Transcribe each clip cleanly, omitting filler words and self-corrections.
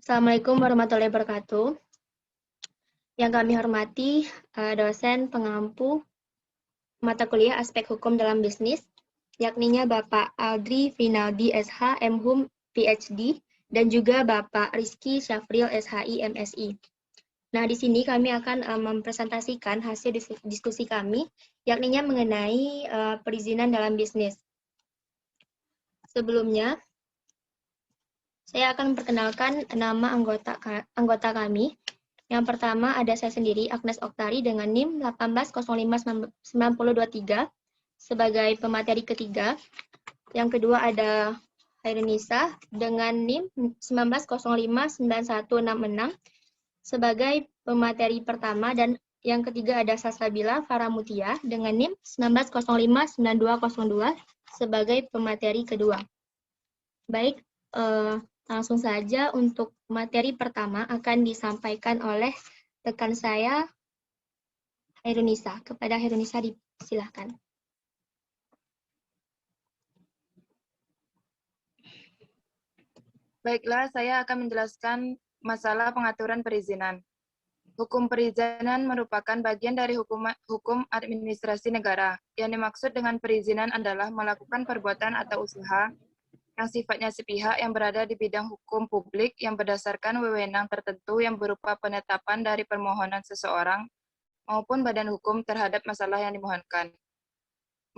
Assalamualaikum warahmatullahi wabarakatuh. Yang kami hormati dosen pengampu mata kuliah aspek hukum dalam bisnis, yakninya Bapak Aldri Finaldi SH, MHum, PhD, dan juga Bapak Rizky Syafril SHI, MSI. Nah, di sini kami akan mempresentasikan hasil diskusi kami, yakninya mengenai perizinan dalam bisnis. Sebelumnya, saya akan memperkenalkan nama anggota kami. Yang pertama ada saya sendiri, Agnes Oktari, dengan NIM 18059023 sebagai pemateri ketiga. Yang kedua ada Hairunisa dengan NIM 19059166 sebagai pemateri pertama. Dan yang ketiga ada Salsabila Faramutia dengan NIM 19059202 sebagai pemateri kedua. Baik, langsung saja untuk materi pertama akan disampaikan oleh rekan saya, Hairunisa. Kepada Hairunisa disilahkan. Baiklah, saya akan menjelaskan masalah pengaturan perizinan. Hukum perizinan merupakan bagian dari hukum administrasi negara. Yang dimaksud dengan perizinan adalah melakukan perbuatan atau usaha yang sifatnya sepihak yang berada di bidang hukum publik yang berdasarkan wewenang tertentu yang berupa penetapan dari permohonan seseorang maupun badan hukum terhadap masalah yang dimohonkan.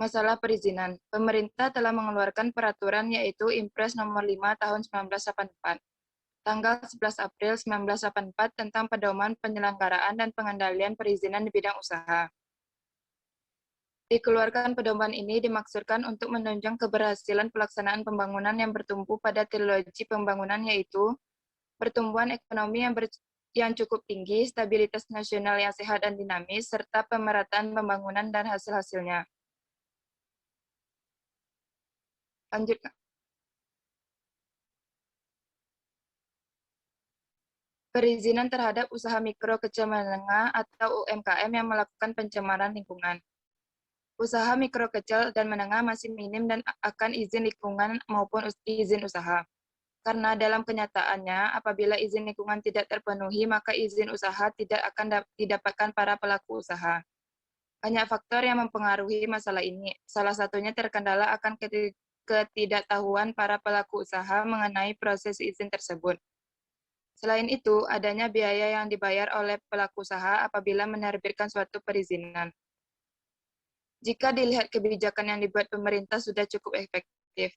Masalah perizinan. Pemerintah telah mengeluarkan peraturan yaitu Impres nomor 5 tahun 1984. Tanggal 11 April 1984 tentang pedoman penyelenggaraan dan pengendalian perizinan di bidang usaha. Dikeluarkan pedoman ini dimaksudkan untuk menunjang keberhasilan pelaksanaan pembangunan yang bertumpu pada trilogi pembangunan yaitu pertumbuhan ekonomi yang cukup tinggi, stabilitas nasional yang sehat dan dinamis, serta pemerataan pembangunan dan hasil-hasilnya. Lanjut. Perizinan terhadap usaha mikro kecil menengah atau UMKM yang melakukan pencemaran lingkungan. Usaha mikro kecil dan menengah masih minim dan akan izin lingkungan maupun izin usaha. Karena dalam kenyataannya, apabila izin lingkungan tidak terpenuhi, maka izin usaha tidak akan didapatkan para pelaku usaha. Banyak faktor yang mempengaruhi masalah ini. Salah satunya terkendala akan ketidaktahuan para pelaku usaha mengenai proses izin tersebut. Selain itu, adanya biaya yang dibayar oleh pelaku usaha apabila menerbitkan suatu perizinan. Jika dilihat kebijakan yang dibuat pemerintah sudah cukup efektif,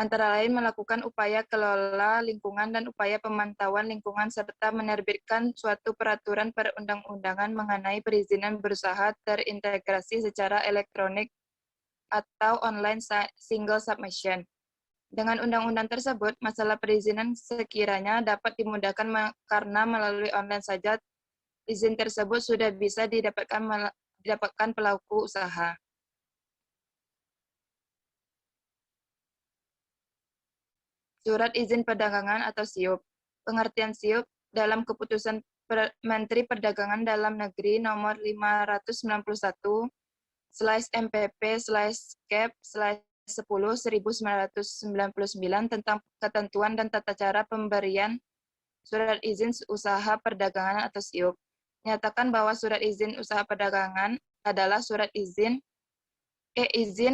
antara lain melakukan upaya kelola lingkungan dan upaya pemantauan lingkungan serta menerbitkan suatu peraturan perundang-undangan mengenai perizinan berusaha terintegrasi secara elektronik atau online single submission. Dengan undang-undang tersebut, masalah perizinan sekiranya dapat dimudahkan karena melalui online saja izin tersebut sudah bisa didapatkan pelaku usaha. Surat Izin Perdagangan atau SIUP. Pengertian SIUP dalam keputusan Menteri Perdagangan Dalam Negeri nomor 591/MPP/Cap/10/1999 tentang ketentuan dan tata cara pemberian surat izin usaha perdagangan atau SIUP. Nyatakan bahwa surat izin usaha perdagangan adalah surat izin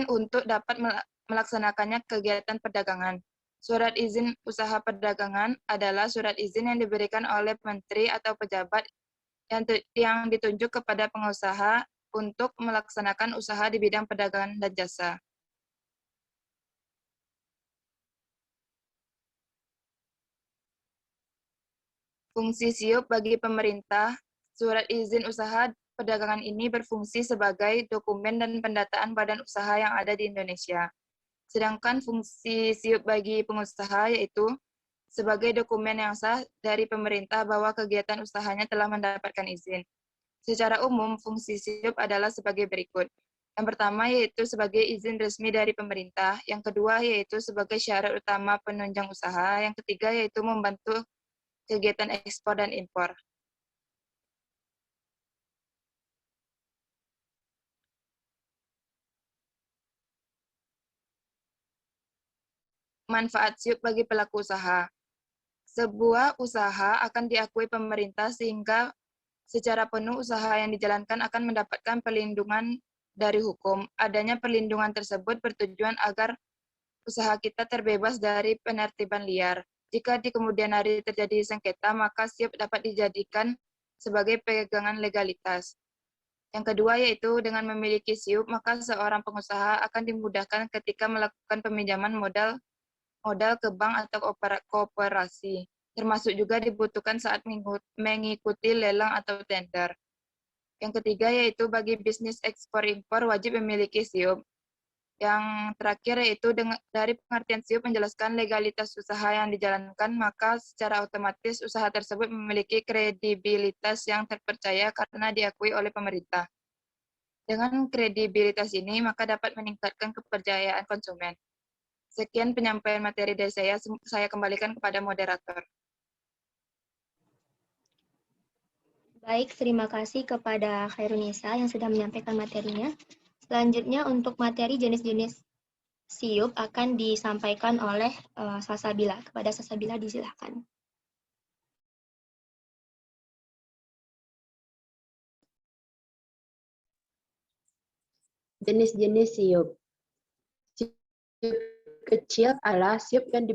untuk dapat melaksanakannya kegiatan perdagangan. Surat izin usaha perdagangan adalah surat izin yang diberikan oleh menteri atau pejabat yang ditunjuk kepada pengusaha untuk melaksanakan usaha di bidang perdagangan dan jasa. Fungsi SIUP bagi pemerintah, surat izin usaha perdagangan ini berfungsi sebagai dokumen dan pendataan badan usaha yang ada di Indonesia. Sedangkan fungsi SIUP bagi pengusaha yaitu sebagai dokumen yang sah dari pemerintah bahwa kegiatan usahanya telah mendapatkan izin. Secara umum, fungsi SIUP adalah sebagai berikut. Yang pertama yaitu sebagai izin resmi dari pemerintah, yang kedua yaitu sebagai syarat utama penunjang usaha, yang ketiga yaitu membantu kegiatan ekspor dan impor. Manfaat SIUP bagi pelaku usaha. Sebuah usaha akan diakui pemerintah sehingga secara penuh usaha yang dijalankan akan mendapatkan perlindungan dari hukum. Adanya perlindungan tersebut bertujuan agar usaha kita terbebas dari penertiban liar. Jika di kemudian hari terjadi sengketa, maka SIUP dapat dijadikan sebagai pegangan legalitas. Yang kedua yaitu dengan memiliki SIUP, maka seorang pengusaha akan dimudahkan ketika melakukan peminjaman modal ke bank atau koperasi, termasuk juga dibutuhkan saat mengikuti lelang atau tender. Yang ketiga yaitu bagi bisnis ekspor-impor wajib memiliki SIUP. Yang terakhir yaitu dari pengertian SIUP menjelaskan legalitas usaha yang dijalankan, maka secara otomatis usaha tersebut memiliki kredibilitas yang terpercaya karena diakui oleh pemerintah. Dengan kredibilitas ini, maka dapat meningkatkan kepercayaan konsumen. Sekian penyampaian materi dari saya kembalikan kepada moderator. Baik, terima kasih kepada Khairunisa yang sudah menyampaikan materinya. Selanjutnya untuk materi jenis-jenis SIUP akan disampaikan oleh Salsabila. Kepada Salsabila disilakan. Jenis-jenis SIUP. SIUP kecil adalah SIUP yang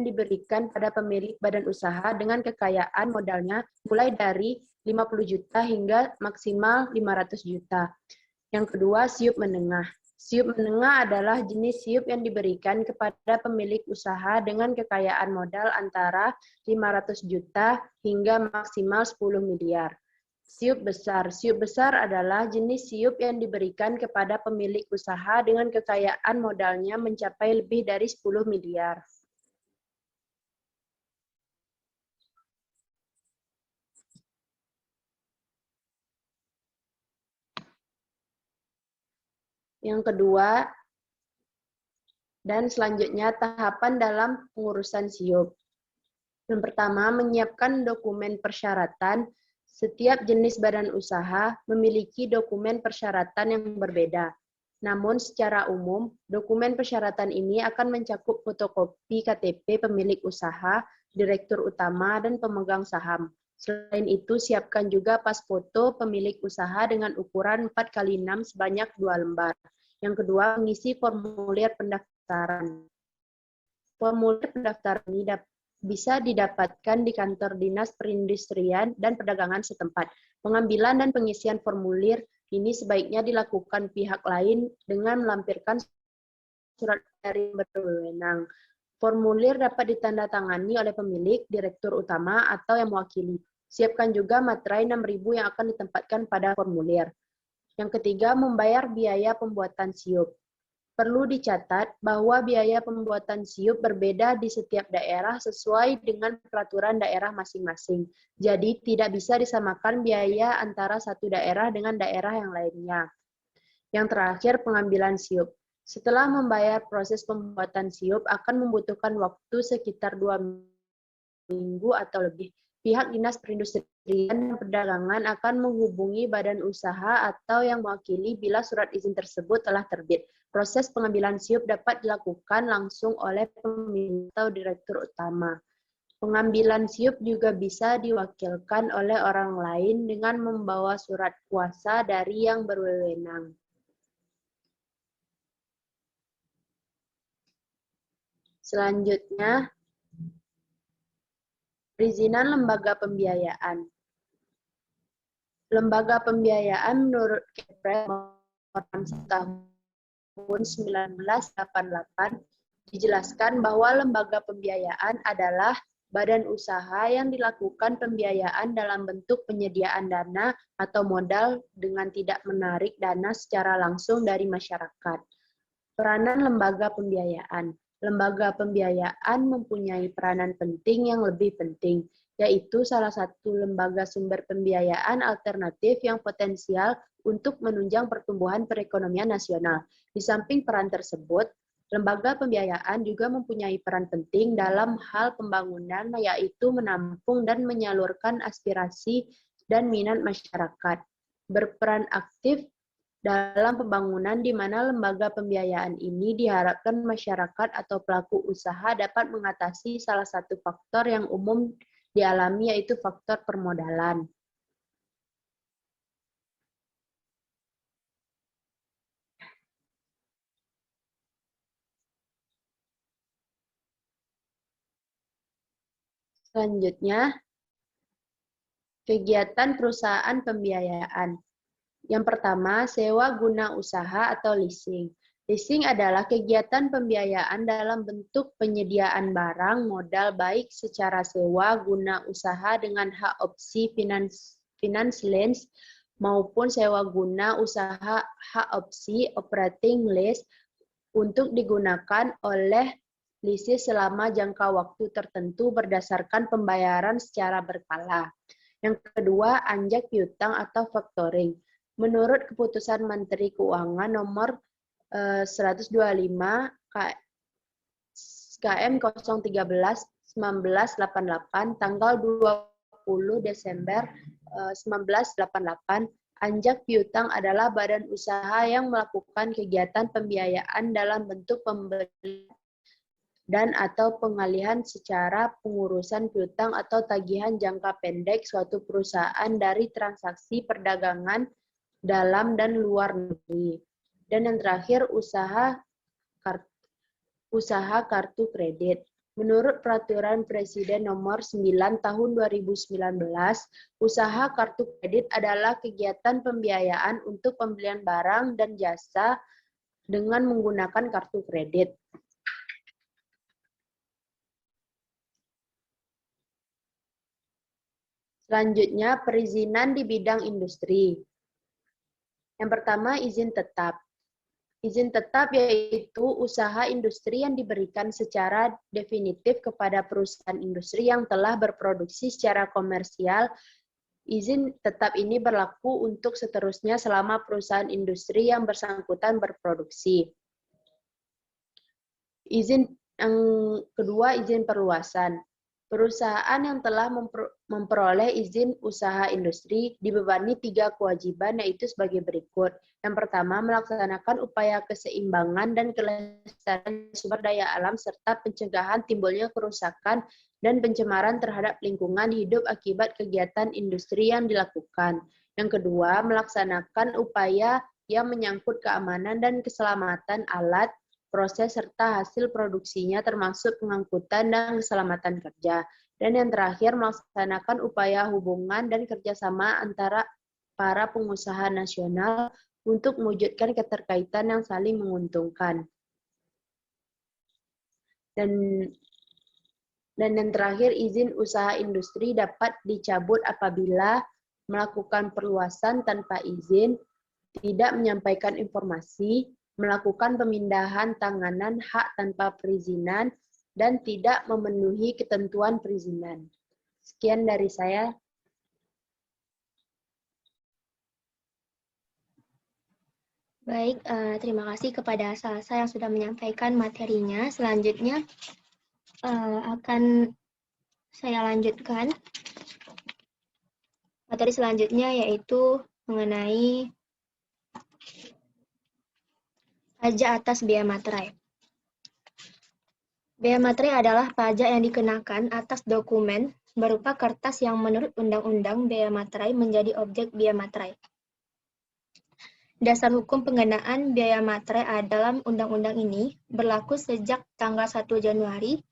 diberikan pada pemilik badan usaha dengan kekayaan modalnya mulai dari 50 juta hingga maksimal 500 juta. Yang kedua, SIUP menengah. SIUP menengah adalah jenis SIUP yang diberikan kepada pemilik usaha dengan kekayaan modal antara 500 juta hingga maksimal 10 miliar. SIUP besar. SIUP besar adalah jenis SIUP yang diberikan kepada pemilik usaha dengan kekayaan modalnya mencapai lebih dari 10 miliar. Yang kedua, dan selanjutnya tahapan dalam pengurusan SIUP. Yang pertama, menyiapkan dokumen persyaratan. Setiap jenis badan usaha memiliki dokumen persyaratan yang berbeda. Namun secara umum, dokumen persyaratan ini akan mencakup fotokopi KTP pemilik usaha, direktur utama, dan pemegang saham. Selain itu, siapkan juga pas foto pemilik usaha dengan ukuran 4x6 sebanyak 2 lembar. Yang kedua, mengisi formulir pendaftaran. Formulir pendaftaran ini bisa didapatkan di kantor Dinas Perindustrian dan Perdagangan setempat. Pengambilan dan pengisian formulir ini sebaiknya dilakukan pihak lain dengan melampirkan surat dari berwenang. Formulir dapat ditandatangani oleh pemilik, direktur utama, atau yang mewakili. Siapkan juga materai 6.000 yang akan ditempatkan pada formulir. Yang ketiga, membayar biaya pembuatan SIUP. Perlu dicatat bahwa biaya pembuatan SIUP berbeda di setiap daerah sesuai dengan peraturan daerah masing-masing. Jadi tidak bisa disamakan biaya antara satu daerah dengan daerah yang lainnya. Yang terakhir, pengambilan SIUP. Setelah membayar, proses pembuatan SIUP akan membutuhkan waktu sekitar 2 minggu atau lebih. Pihak Dinas Perindustrian dan Perdagangan akan menghubungi badan usaha atau yang mewakili bila surat izin tersebut telah terbit. Proses pengambilan SIUP dapat dilakukan langsung oleh pemilik atau direktur utama. Pengambilan SIUP juga bisa diwakilkan oleh orang lain dengan membawa surat kuasa dari yang berwenang. Selanjutnya, perizinan lembaga pembiayaan. Lembaga pembiayaan menurut Kepres tahun 1988 dijelaskan bahwa lembaga pembiayaan adalah badan usaha yang dilakukan pembiayaan dalam bentuk penyediaan dana atau modal dengan tidak menarik dana secara langsung dari masyarakat. Peranan lembaga pembiayaan. Lembaga pembiayaan mempunyai peranan penting yang lebih penting, yaitu salah satu lembaga sumber pembiayaan alternatif yang potensial untuk menunjang pertumbuhan perekonomian nasional. Di samping peran tersebut, lembaga pembiayaan juga mempunyai peran penting dalam hal pembangunan, yaitu menampung dan menyalurkan aspirasi dan minat masyarakat. Berperan aktif dalam pembangunan di mana lembaga pembiayaan ini diharapkan masyarakat atau pelaku usaha dapat mengatasi salah satu faktor yang umum dialami, yaitu faktor permodalan. Selanjutnya, kegiatan perusahaan pembiayaan. Yang pertama, sewa guna usaha atau leasing. Leasing adalah kegiatan pembiayaan dalam bentuk penyediaan barang modal baik secara sewa guna usaha dengan hak opsi finance lease maupun sewa guna usaha hak opsi operating lease untuk digunakan oleh leases selama jangka waktu tertentu berdasarkan pembayaran secara berkala. Yang kedua, anjak piutang atau factoring. Menurut keputusan Menteri Keuangan nomor 125 KM 013/1988 tanggal 20 Desember 1988, anjak piutang adalah badan usaha yang melakukan kegiatan pembiayaan dalam bentuk pembelian dan atau pengalihan secara pengurusan piutang atau tagihan jangka pendek suatu perusahaan dari transaksi perdagangan dalam dan luar negeri. Dan yang terakhir, usaha kartu kredit. Menurut Peraturan Presiden Nomor 9 Tahun 2019, usaha kartu kredit adalah kegiatan pembiayaan untuk pembelian barang dan jasa dengan menggunakan kartu kredit. Selanjutnya, perizinan di bidang industri. Yang pertama, izin tetap. Izin tetap yaitu usaha industri yang diberikan secara definitif kepada perusahaan industri yang telah berproduksi secara komersial. Izin tetap ini berlaku untuk seterusnya selama perusahaan industri yang bersangkutan berproduksi. Izin yang kedua, izin perluasan. Perusahaan yang telah memperoleh izin usaha industri dibebani 3 kewajiban, yaitu sebagai berikut. Yang pertama, melaksanakan upaya keseimbangan dan kelestarian sumber daya alam serta pencegahan timbulnya kerusakan dan pencemaran terhadap lingkungan hidup akibat kegiatan industri yang dilakukan. Yang kedua, melaksanakan upaya yang menyangkut keamanan dan keselamatan alat, proses serta hasil produksinya termasuk pengangkutan dan keselamatan kerja. Dan yang terakhir, melaksanakan upaya hubungan dan kerjasama antara para pengusaha nasional untuk mewujudkan keterkaitan yang saling menguntungkan. Dan yang terakhir, izin usaha industri dapat dicabut apabila melakukan perluasan tanpa izin, tidak menyampaikan informasi, melakukan pemindahan tanganan hak tanpa perizinan, dan tidak memenuhi ketentuan perizinan. Sekian dari saya. Baik, terima kasih kepada Salsa yang sudah menyampaikan materinya. Selanjutnya akan saya lanjutkan. Materi selanjutnya yaitu mengenai pajak atas biaya materai. Biaya materai adalah pajak yang dikenakan atas dokumen berupa kertas yang menurut Undang-Undang Biaya Materai menjadi objek biaya materai. Dasar hukum pengenaan biaya materai dalam undang-undang ini berlaku sejak tanggal 1 Januari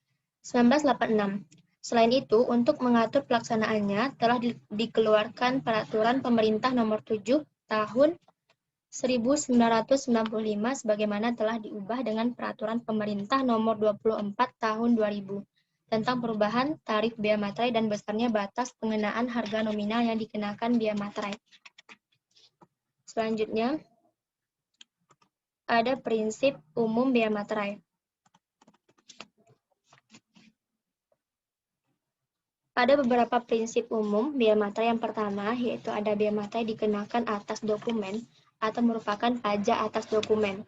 1986. Selain itu, untuk mengatur pelaksanaannya telah dikeluarkan Peraturan Pemerintah Nomor 7 Tahun 1995 sebagaimana telah diubah dengan Peraturan Pemerintah Nomor 24 Tahun 2000 tentang perubahan tarif biaya materai dan besarnya batas pengenaan harga nominal yang dikenakan biaya materai. Selanjutnya, ada prinsip umum biaya materai. Ada beberapa prinsip umum biaya materai. Yang pertama, yaitu ada biaya materai dikenakan atas dokumen atau merupakan pajak atas dokumen.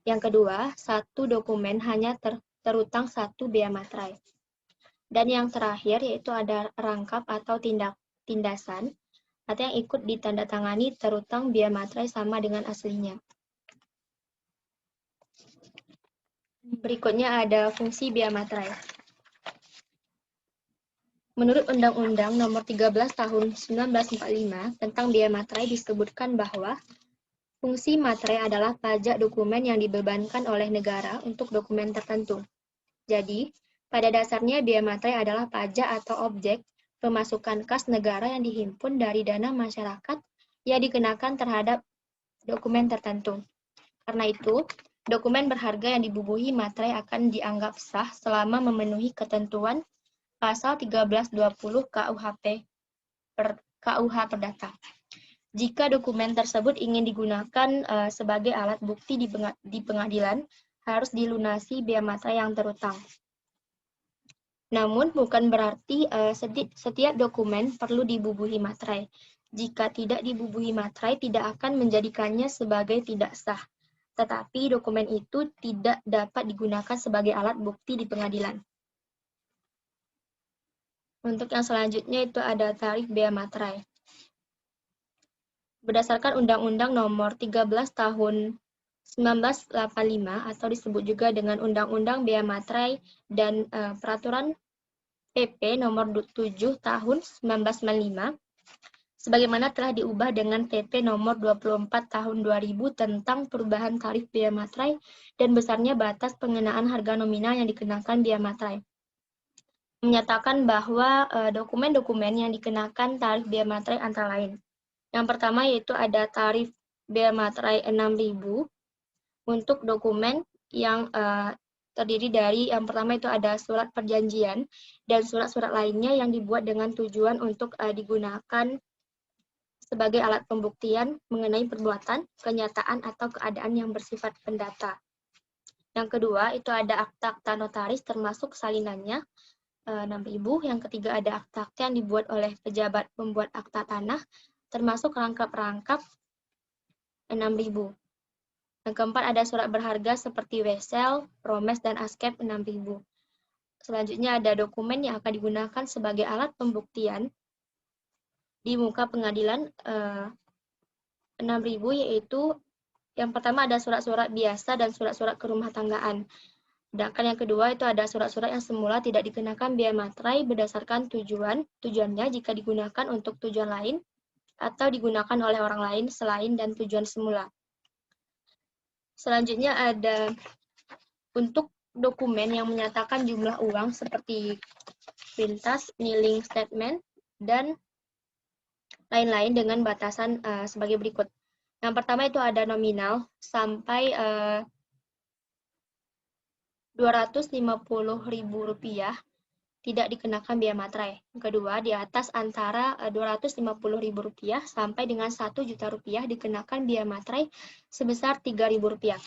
Yang kedua, satu dokumen hanya terutang satu biaya materai. Dan yang terakhir, yaitu ada rangkap atau tindasan atau yang ikut ditandatangani terutang biaya materai sama dengan aslinya. Berikutnya ada fungsi biaya materai. Menurut Undang-Undang Nomor 13 Tahun 1945 tentang biaya materai disebutkan bahwa fungsi materai adalah pajak dokumen yang dibebankan oleh negara untuk dokumen tertentu. Jadi, pada dasarnya biaya materai adalah pajak atau objek pemasukan kas negara yang dihimpun dari dana masyarakat yang dikenakan terhadap dokumen tertentu. Karena itu, dokumen berharga yang dibubuhi materai akan dianggap sah selama memenuhi ketentuan Pasal 1320 KUH Perdata. Jika dokumen tersebut ingin digunakan sebagai alat bukti di pengadilan, harus dilunasi biaya materai yang terutang. Namun, bukan berarti setiap dokumen perlu dibubuhi materai. Jika tidak dibubuhi materai, tidak akan menjadikannya sebagai tidak sah. Tetapi dokumen itu tidak dapat digunakan sebagai alat bukti di pengadilan. Untuk yang selanjutnya itu ada tarif biaya materai. Berdasarkan Undang-Undang Nomor 13 Tahun 1985 atau disebut juga dengan Undang-Undang Biaya Materai dan Peraturan PP Nomor 7 Tahun 1995, sebagaimana telah diubah dengan PP Nomor 24 Tahun 2000 tentang perubahan tarif biaya materai dan besarnya batas pengenaan harga nominal yang dikenakan biaya materai. Menyatakan bahwa dokumen-dokumen yang dikenakan tarif biaya materai antara lain. Yang pertama yaitu ada tarif biaya materai 6.000 untuk dokumen yang terdiri dari yang pertama itu ada surat perjanjian dan surat-surat lainnya yang dibuat dengan tujuan untuk digunakan sebagai alat pembuktian mengenai perbuatan, kenyataan, atau keadaan yang bersifat pendata. Yang kedua itu ada akta-akta notaris termasuk salinannya 6.000. Yang ketiga ada akta-akta yang dibuat oleh pejabat pembuat akta tanah termasuk rangkap-rangkap 6.000. Yang keempat ada surat berharga seperti wesel, promes, dan askep 6.000. Selanjutnya ada dokumen yang akan digunakan sebagai alat pembuktian di muka pengadilan 6.000 yaitu yang pertama ada surat-surat biasa dan surat-surat kerumah tanggaan. Sedangkan yang kedua itu ada surat-surat yang semula tidak dikenakan biaya materai berdasarkan tujuannya jika digunakan untuk tujuan lain atau digunakan oleh orang lain selain dan tujuan semula. Selanjutnya ada untuk dokumen yang menyatakan jumlah uang seperti pintas, nilai statement, dan lain-lain dengan batasan sebagai berikut. Yang pertama itu ada nominal sampai Rp250.000 tidak dikenakan biaya materai. Yang kedua, di atas antara Rp250.000 sampai dengan Rp1.000.000 dikenakan biaya materai sebesar Rp3.000.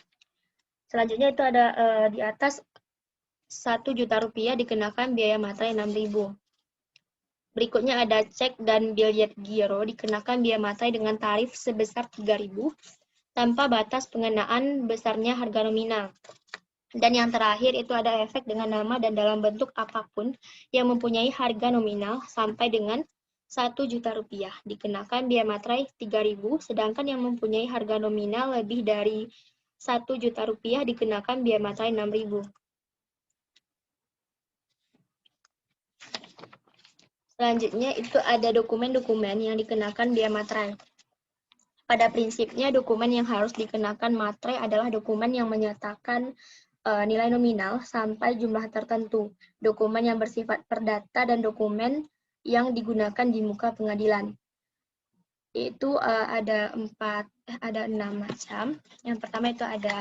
Selanjutnya itu ada di atas Rp1.000.000 dikenakan biaya materai Rp6.000. Berikutnya ada cek dan biljet giro dikenakan biaya materai dengan tarif sebesar Rp3.000 tanpa batas pengenaan besarnya harga nominal. Dan yang terakhir itu ada efek dengan nama dan dalam bentuk apapun yang mempunyai harga nominal sampai dengan Rp1.000.000 dikenakan biaya materai Rp3.000, sedangkan yang mempunyai harga nominal lebih dari Rp1.000.000 dikenakan biaya materai Rp6.000. Selanjutnya itu ada dokumen-dokumen yang dikenakan biaya materai. Pada prinsipnya dokumen yang harus dikenakan materai adalah dokumen yang menyatakan nilai nominal sampai jumlah tertentu, dokumen yang bersifat perdata, dan dokumen yang digunakan di muka pengadilan. Itu ada 6 macam. Yang pertama itu ada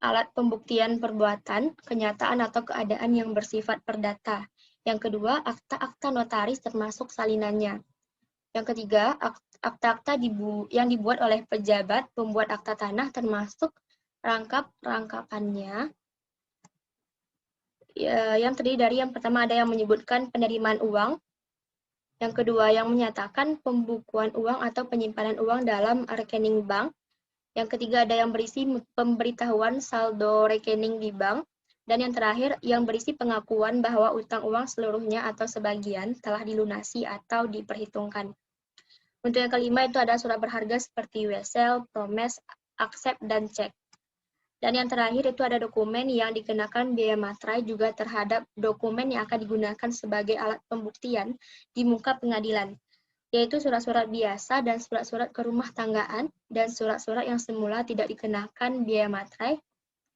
alat pembuktian perbuatan, kenyataan atau keadaan yang bersifat perdata. Yang kedua, akta-akta notaris termasuk salinannya. Yang ketiga, akta-akta yang dibuat oleh pejabat pembuat akta tanah termasuk rangkap-rangkapannya. Yang terdiri dari yang pertama ada yang menyebutkan penerimaan uang, yang kedua yang menyatakan pembukuan uang atau penyimpanan uang dalam rekening bank, yang ketiga ada yang berisi pemberitahuan saldo rekening di bank, Dan yang terakhir, yang berisi pengakuan bahwa utang uang seluruhnya atau sebagian telah dilunasi atau diperhitungkan. Untuk yang kelima itu ada surat berharga seperti wesel, promise, accept, dan cek. Dan yang terakhir itu ada dokumen yang dikenakan biaya materai juga terhadap dokumen yang akan digunakan sebagai alat pembuktian di muka pengadilan, yaitu surat-surat biasa dan surat-surat kerumah tanggaan dan surat-surat yang semula tidak dikenakan biaya materai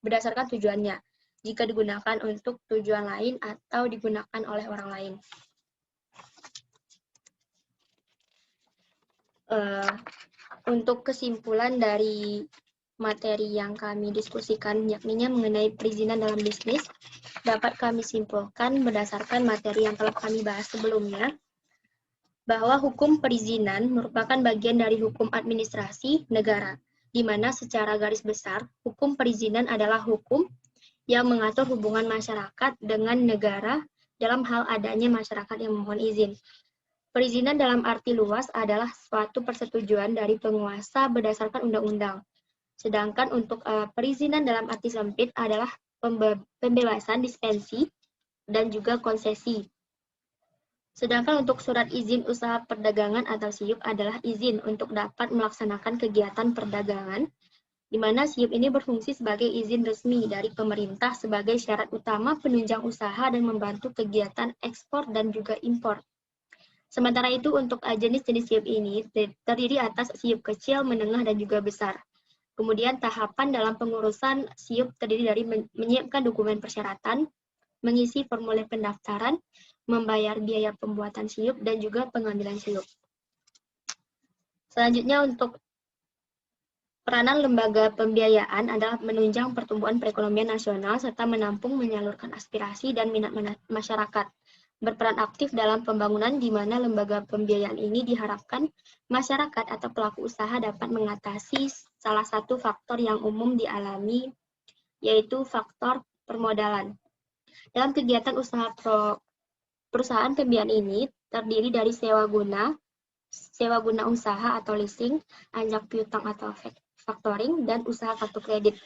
berdasarkan tujuannya, jika digunakan untuk tujuan lain atau digunakan oleh orang lain. Untuk kesimpulan dari materi yang kami diskusikan, yakninya mengenai perizinan dalam bisnis, dapat kami simpulkan berdasarkan materi yang telah kami bahas sebelumnya, bahwa hukum perizinan merupakan bagian dari hukum administrasi negara, di mana secara garis besar, hukum perizinan adalah hukum yang mengatur hubungan masyarakat dengan negara dalam hal adanya masyarakat yang memohon izin. Perizinan dalam arti luas adalah suatu persetujuan dari penguasa berdasarkan undang-undang. Sedangkan untuk perizinan dalam arti sempit adalah pembebasan dispensi dan juga konsesi. Sedangkan untuk surat izin usaha perdagangan atau SIUP adalah izin untuk dapat melaksanakan kegiatan perdagangan, di mana SIUP ini berfungsi sebagai izin resmi dari pemerintah sebagai syarat utama penunjang usaha dan membantu kegiatan ekspor dan juga impor. Sementara itu untuk jenis-jenis SIUP ini terdiri atas SIUP kecil, menengah, dan juga besar. Kemudian tahapan dalam pengurusan SIUP terdiri dari menyiapkan dokumen persyaratan, mengisi formulir pendaftaran, membayar biaya pembuatan SIUP, dan juga pengambilan SIUP. Selanjutnya untuk peranan lembaga pembiayaan adalah menunjang pertumbuhan perekonomian nasional serta menampung menyalurkan aspirasi dan minat masyarakat. Berperan aktif dalam pembangunan di mana lembaga pembiayaan ini diharapkan masyarakat atau pelaku usaha dapat mengatasi salah satu faktor yang umum dialami, yaitu faktor permodalan. Dalam kegiatan usaha perusahaan pembiayaan ini terdiri dari sewa guna usaha atau leasing, anjak piutang atau factoring, dan usaha kartu kredit.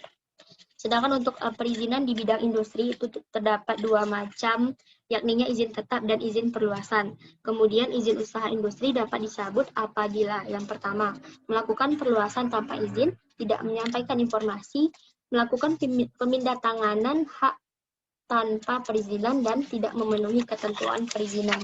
Sedangkan untuk perizinan di bidang industri itu terdapat dua macam, yakninya izin tetap dan izin perluasan. Kemudian izin usaha industri dapat dicabut apabila yang pertama, melakukan perluasan tanpa izin, tidak menyampaikan informasi, melakukan pemindatanganan hak tanpa perizinan, dan tidak memenuhi ketentuan perizinan.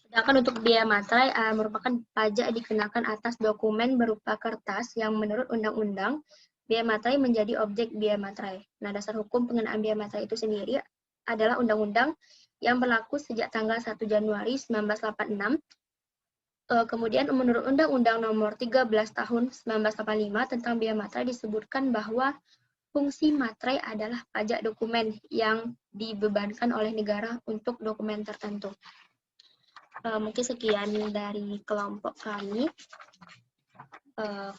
Sedangkan untuk biaya materai merupakan pajak dikenakan atas dokumen berupa kertas yang menurut undang-undang, biaya materai menjadi objek biaya materai. Nah, dasar hukum pengenaan biaya materai itu sendiri adalah undang-undang yang berlaku sejak tanggal 1 Januari 1986. Kemudian menurut Undang-Undang Nomor 13 Tahun 1985 tentang biaya materai disebutkan bahwa fungsi materai adalah pajak dokumen yang dibebankan oleh negara untuk dokumen tertentu. Mungkin sekian dari kelompok kami.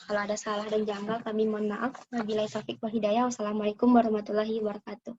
Kalau ada salah dan janggal, kami mohon maaf. Wabillahi taufiq wal hidayah. Wassalamualaikum warahmatullahi wabarakatuh.